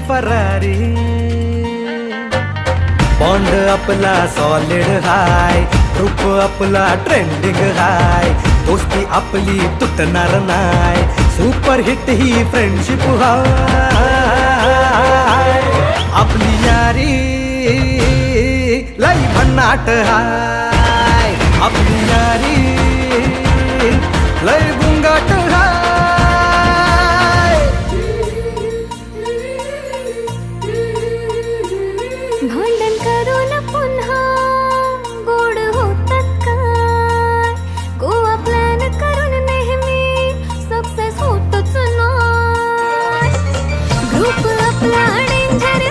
फरारी. Bond आपला solid हाय, group आपला trending हाय, दोस्ती आपली तुटणार नाय, सुपर हिट ही फ्रेंडशिप हाय. आपली यारी लई भन्नाट हाय, आपली यारी लई बुंगाट हाय. भांडण करून पुन्हा गोड होतात काय, गोवा प्लॅन करून नेहमी सक्सेस होतच नाही. ग्रुप आपला डेंजर